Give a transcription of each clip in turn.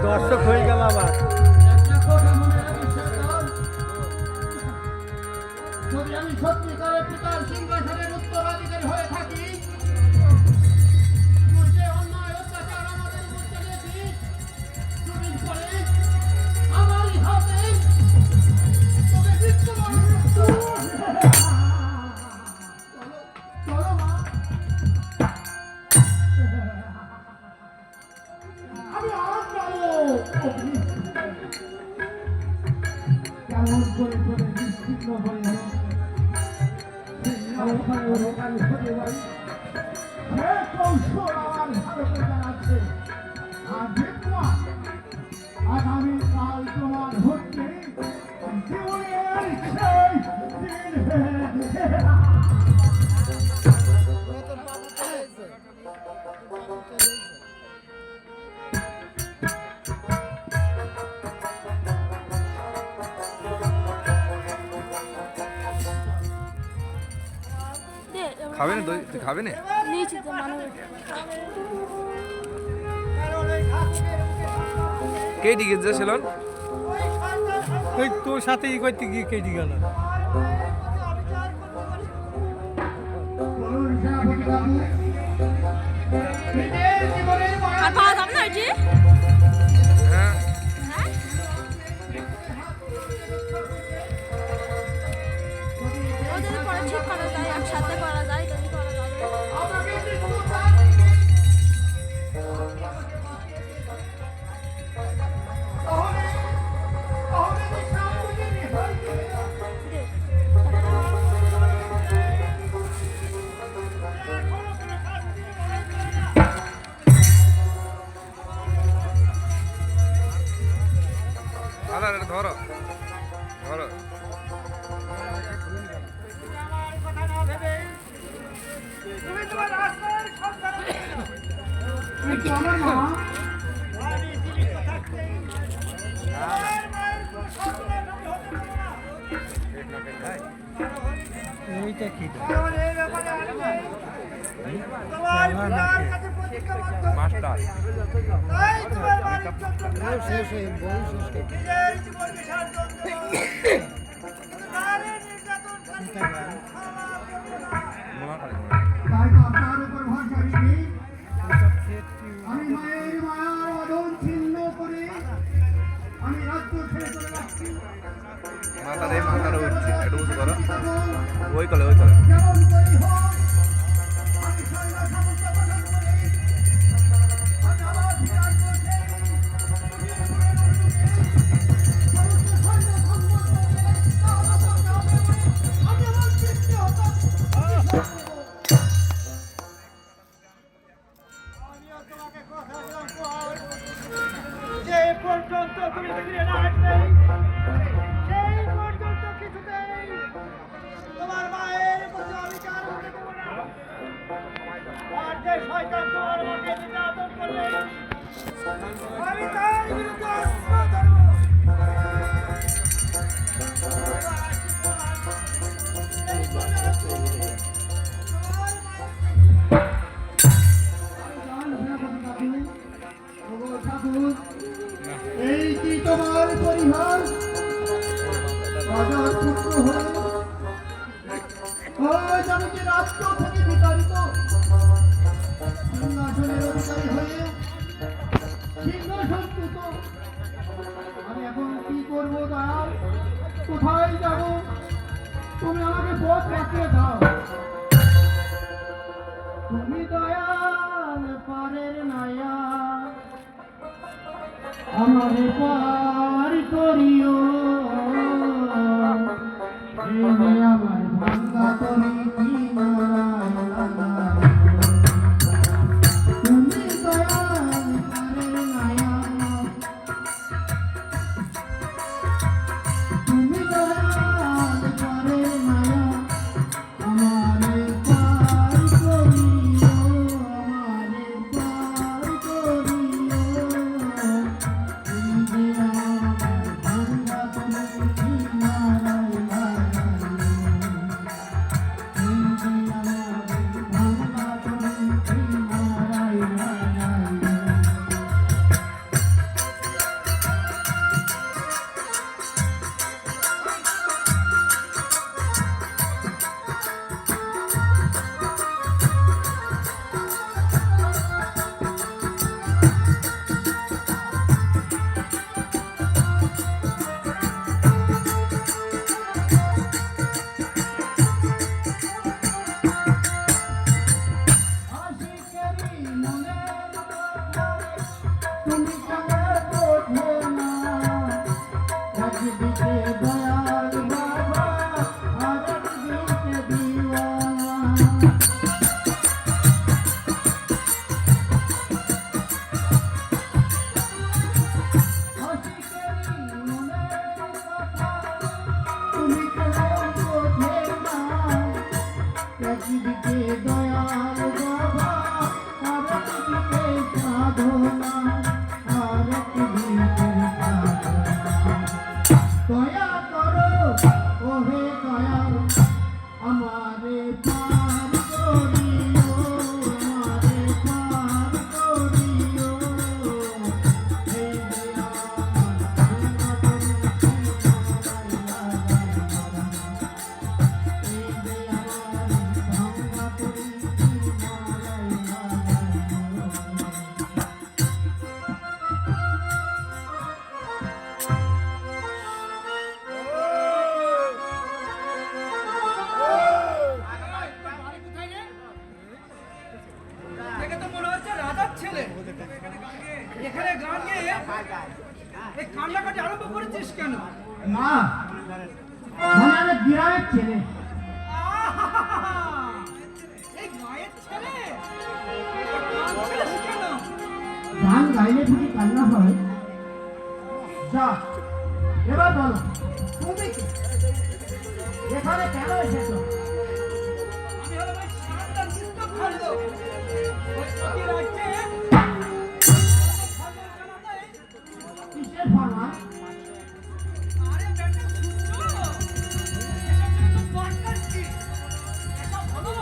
দর্শক হয়ে গেল আবার। যদি আমি সত্যিকারের পিতার সিংহাসনের উত্তরাধিকারী হয়ে থাকি, তুই যে অন্যায় অত্যাচার আমাদের উপর চালিয়েছিস, দুদিন পরে আমারই হাতে তোকে মৃত্যুবরণ করতে হবে। চলো মা, আমি আর যাবো। কেমন করে করে নিশ্চিন্ন হয়ে আগামী কাল তোমার হচ্ছে জীবনের সেই দিন। খাবে না দই খাবে না নিয়েছি তো মানুষ কে দিকে যাচ্ছিলেন ওই তোর সাথে ই করতে গিয়ে কেটে গেল। আর পাওয়া যাবে না এটি হ্যাঁ ওদের পরে ঠিক করা যায়, একসাথে করা যায়, যদি করা যাবে। আদা ধরো ধরো এইটা কি মাস্টার আমি মায়ের মায়ার বাঁধন ছিন্ন করে আমি রাজ্য ছেড়ে চলে যাচ্ছি। মাথাটা উঠছে একটু উঁচু করো ওই কলে ওই কলে যেমন করি হোক আমি সৈন্য সামন্ত গঠন করে আমি আবার ফিরে আসবো সেই সমস্ত সৈন্য সম্পদ করে আমি আমার সৃষ্টি হতাম। আমিও তোমাকে কথা দিলাম পোহার, যে পর্যন্ত তুমি ফিরে না আসবে সেই পর্যন্ত কিছুতেই তোমার মায়ের প্রতি আমি কার হতে দেবো না। আর যে শয়তান তোমার মাকে নির্যাতন করবে আমি তার বিরুদ্ধে অস্ত্র ধরবো। এই মনে রাখো, তোমার এই কি তোমার পরিহার রাজার পুত্র হয়ে আজ আমি যে রাষ্ট্র থেকে বিতাড়িত সিংহাসনের অধিকারী হয়ে সিংহাসনচ্যুত আমি এখন কি করবো দয়াল, কোথায় যাব? তুমি আমাকে পথ দেখিয়ে দাও। তুমি দয়াল পারের নায়া আমারে পার করিও, আমার ভাঙ্গা তরি তুমি দয়াল পারের নায়া, তুমি দয়াল পারের নায়া আমারে পার করিও, আমারে পার করিও। গান গেয়ে এই কান্নাকাটি আরম্ভ করেছিস কেন? না মানে আমি গ্রামের ছেলে। আহা! এই গায়ের ছেলে কাঁদছিস কেন? গান গাইলে যদি কান্না হয়। যা এবার বলো তুমি কে? এখানে কেন এসেছো? আমি হলাম ওই সারদা নৃত্য খণ্ড। ওই অতি রাজ্যে কিসের ফরমান? আরে বেটা শুনছো? এসব কিন্তু দরকার কি? এসব হলো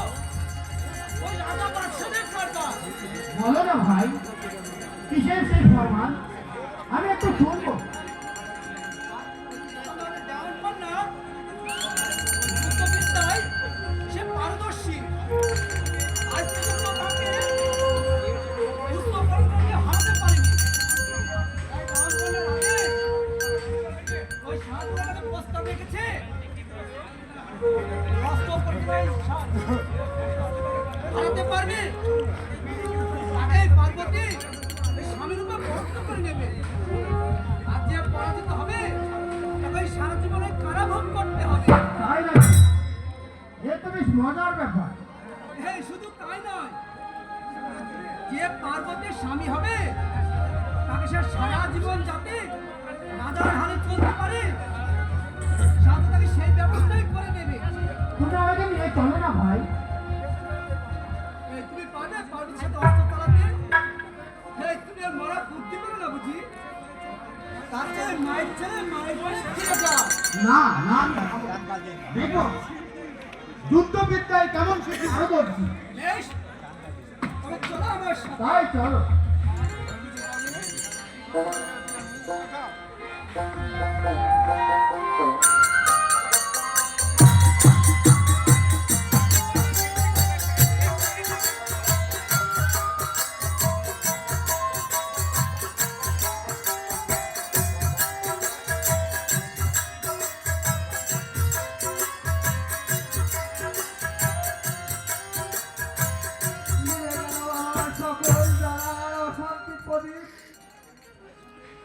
ওই রাজা বাদশাহের সরকার। বলো না ভাই কিসের সেই ফরমান? আমি একটু শুনবো। আমাদের দেওয়ান কন্যা যুদ্ধবিদ্যায় সে পারদর্শী। আজ পর্যন্ত তাকে পুষ্পকর্মকে হারাতে পারেনি। তাই দেওয়ান কন্যার আদেশ ওই সাধুরাকে প্রস্তাব রেখেছে। বাস্তব পরিচয় হারাতে পারবে তাকেই পার্বতী ওই স্বামীর উপর বরত্ন করে নেবে। আর যে পরাজিত হবে তাকে ওই সারা জীবনে কারাভোগ করতে হবে। তাই না? এ তো বেশ মজার ব্যাপার। এই শুধু তাই নয়, যে পার্বতীর স্বামী হবে তাকে সে সারা জীবন যাতে রাজার হালে চলতে পারে সাথে তাকে সেই ব্যবস্থাই করে দেবে। তুমি আমাকে নিয়ে চলো না ভাই। এই তুমি পারবে পার্বতীর সাথে অস্ত্র চালাতে? এই তুমি আর মারা বুদ্ধি করো না বুঝি? তার চেয়ে মায়ের ছেলে মায়ের বলে ফিরে যা। না না দেখো যুদ্ধবিদ্যায় কেমন সেটি আরো বলছি। বেশ, তবে চলো আমার সাথে। তাই চলো।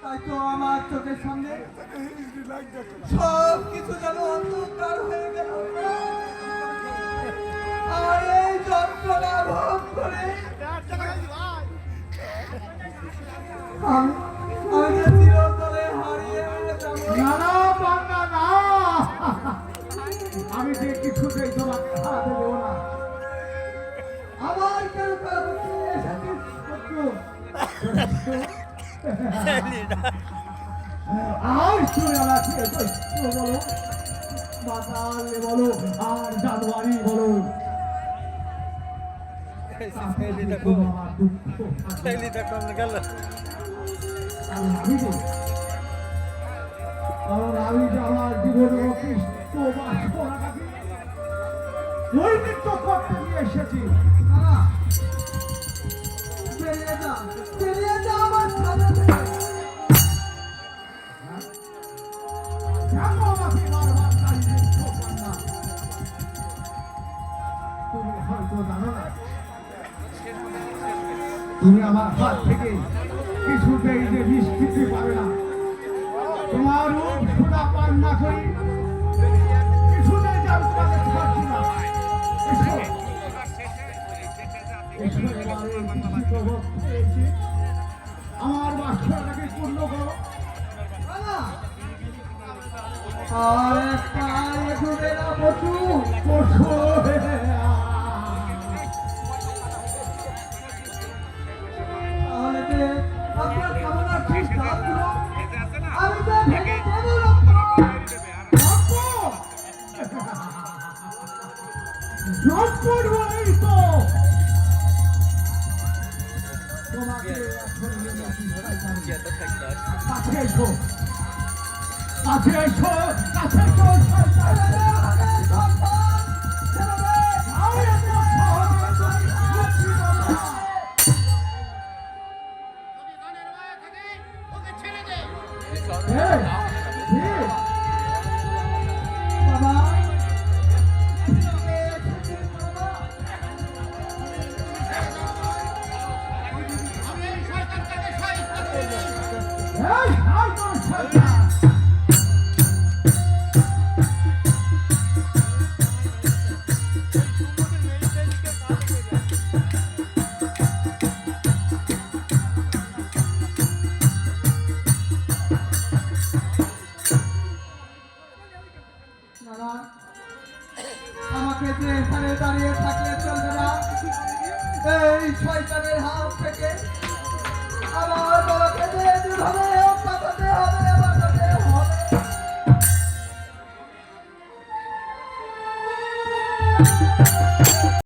তাই তো আমার চোখের সামনে সব কিছু যেন অন্ধকার হয়ে গেল। আর এই যন্ত্রণা ভোগ করে আমি যে চিরতরে হারিয়ে যাবো। না না বাংলা না, আমি যে কিছুতেই তোমাকে হারাতে দেবো না। আমার কেন কাছে এসেছিস শত্রু? আর শুনে আমাকে বলো, বাতালে বলো আর জানুয়ারি বলো। আমার দুঃখ কারণ আমি যে আমার জীবনে অতিষ্ঠ বাসনাটাকে নৈমিত্য করতে নিয়ে এসেছি। বেরিয়ে যা আমার সামনে থেকে। কেন আমাকে বারবার তাড়িয়ে দিচ্ছ কন্যা? তুমি হয়তো জানো না, তুমি আমার হাত থেকে কিছুতেই যে নিষ্কৃতি পাবে না। তোমার রূপ সোনা পান না করি কিছুতেই যে আমি তোমাকে ছাড়ছি না। এসো, এসো এবার এই বিচিত্র বক্তব্য এসে আমার বাসনাটাকে পূর্ণ করো। আর একটা ডুবে না পশু। পশু তাহলে যে আপনার কামনা ঠিক থাকলো। আমি তো ভেঙে দেবো রক্ত। রংপুর বলেই তো তোমাকে এখন কাছে এসো, কাছে এসো, কাছে এসো। বাবা আমি এই শয়তানটাকে সাহিত্য করব। এই হাই তোর সরকার নানা, আমাকে যে এখানে দাঁড়িয়ে থাকলে চলবে না। এই শয়তানের হাত থেকে আমার বাবাকে যে যেভাবে হোক বাঁচাতে হবে, বাঁচাতে হবে। এই